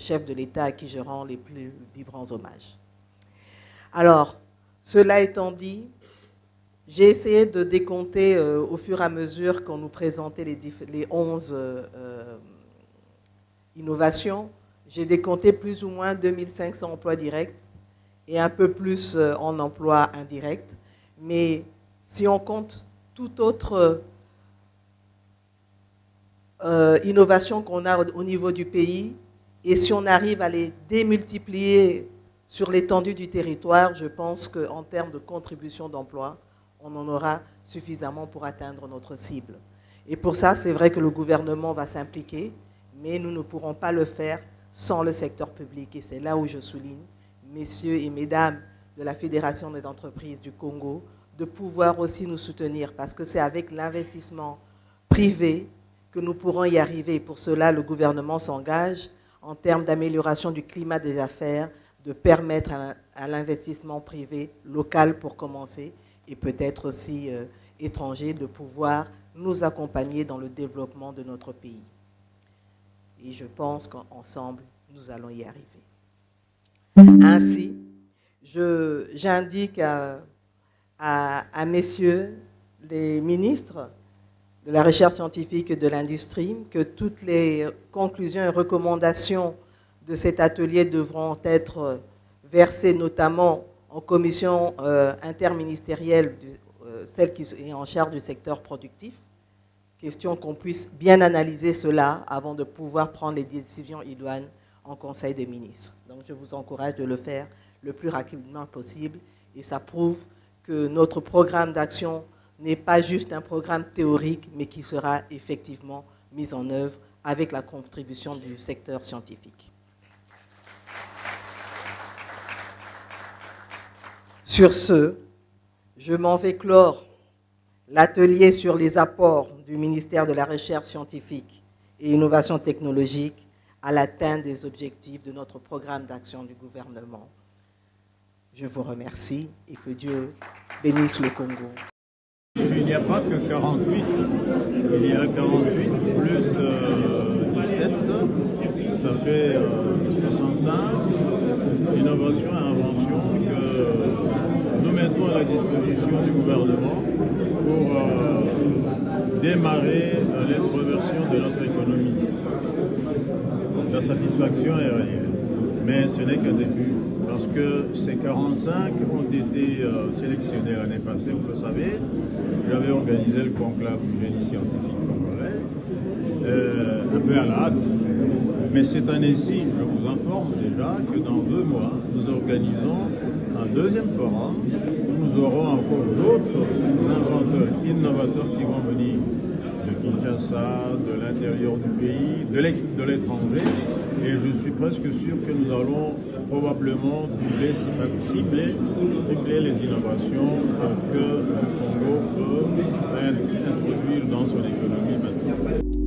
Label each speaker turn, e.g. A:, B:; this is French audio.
A: chef de l'État à qui je rends les plus vibrants hommages. Alors, cela étant dit, j'ai essayé de décompter au fur et à mesure qu'on nous présentait les 11 innovations. J'ai décompté plus ou moins 2500 emplois directs et un peu plus en emplois indirects. Mais si on compte toute autre innovation qu'on a au niveau du pays, et si on arrive à les démultiplier sur l'étendue du territoire, je pense qu'en termes de contribution d'emploi, on en aura suffisamment pour atteindre notre cible. Et pour ça, c'est vrai que le gouvernement va s'impliquer, mais nous ne pourrons pas le faire sans le secteur public. Et c'est là où je souligne, messieurs et mesdames de la Fédération des entreprises du Congo, de pouvoir aussi nous soutenir, parce que c'est avec l'investissement privé que nous pourrons y arriver. Pour cela, le gouvernement s'engage en termes d'amélioration du climat des affaires, de permettre à l'investissement privé local pour commencer, et peut-être aussi étranger, de pouvoir nous accompagner dans le développement de notre pays. Et je pense qu'ensemble, nous allons y arriver. Ainsi, j'indique à messieurs les ministres de la recherche scientifique et de l'industrie que toutes les conclusions et recommandations de cet atelier devront être versées notamment en commission interministérielle, celle qui est en charge du secteur productif. Question qu'on puisse bien analyser cela avant de pouvoir prendre les décisions idoines en Conseil des ministres. Donc je vous encourage de le faire le plus rapidement possible et ça prouve que notre programme d'action n'est pas juste un programme théorique, mais qui sera effectivement mis en œuvre avec la contribution du secteur scientifique. Sur ce, je m'en vais clore l'atelier sur les apports du ministère de la Recherche scientifique et Innovation technologique à l'atteinte des objectifs de notre programme d'action du gouvernement. Je vous remercie et que Dieu bénisse le Congo.
B: Il n'y a pas que 48, il y a 48 plus 17, ça fait 65 innovations et inventions que nous mettons à la disposition du gouvernement pour démarrer l'introversion de notre économie. La satisfaction est réelle, mais ce n'est qu'un début. Parce que ces 45 ont été sélectionnés l'année passée, vous le savez. J'avais organisé le conclave du génie scientifique congolais, un peu à la hâte. Mais cette année-ci, je vous informe déjà que dans 2 mois, nous organisons un deuxième forum où nous aurons encore d'autres inventeurs, innovateurs qui vont venir de Kinshasa, de l'intérieur du pays, de l'étranger. Et je suis presque sûr que nous allons probablement doubler, si pas tripler les innovations que le Congo peut introduire dans son économie maintenant.